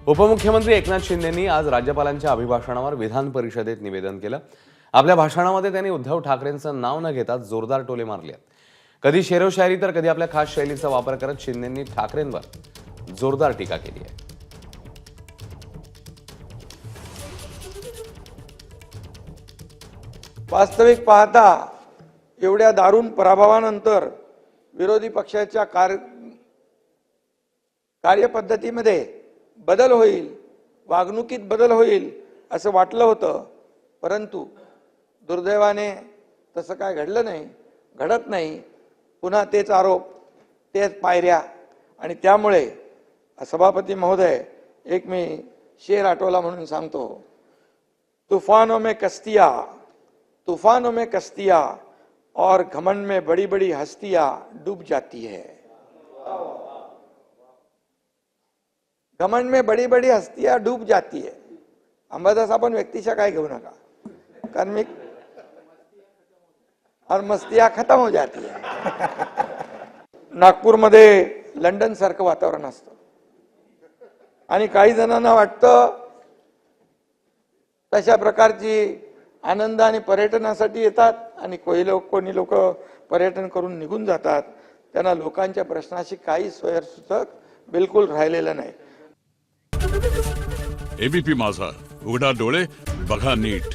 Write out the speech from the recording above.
उपमुख्यमंत्री एकनाथ शिंदेंनी आज राज्यपालांच्या अभिभाषणावर विधान परिषदेत निवेदन केलं। आपल्या भाषणामध्ये त्यांनी उद्धव ठाकरेंचं नाव न घेता जोरदार टोले मारले। कधी शेरोशायरी तर कधी आपल्या खास शैलीचा वापर करत शिंदेंनी ठाकरेंवर जोरदार टीका केली आहे। वास्तविक पाहता एवढ्या दारुण पराभवानंतर विरोधी पक्षाच्या कार्यपद्धतीमध्ये बदल होईल, वागणुकीत बदल होईल असं वाटलं होतं, परंतु दुर्दैवाने तसं काय घडलं नाही, घडत नाही। पुन्हा तेच आरोप, तेच पायऱ्या, आणि त्यामुळे सभापती महोदय, एक मी शेर आठवला म्हणून सांगतो, तूफानों में कश्तियां और घमंड में बड़ी बड़ी हस्तियां डूब जाती है। घमंड में बड़ी बड़ी हस्तियां डूब जाती है। अंबादास आपण व्यक्तिशः काय घेऊ नका, कारण और मस्तियां खत्म हो जाती है। नागपूरमध्ये लंडन सारखं वातावरण असतं आणि काही जणांना वाटतं तशा प्रकारची आनंद आणि पर्यटनासाठी येतात आणि कोणी लोक पर्यटन करून निघून जातात। त्यांना लोकांच्या प्रश्नाशी काही सोयीसुचक बिलकुल राहिलेलं नाही। एबीपी माझा, उघडा डोळे बघा नीट।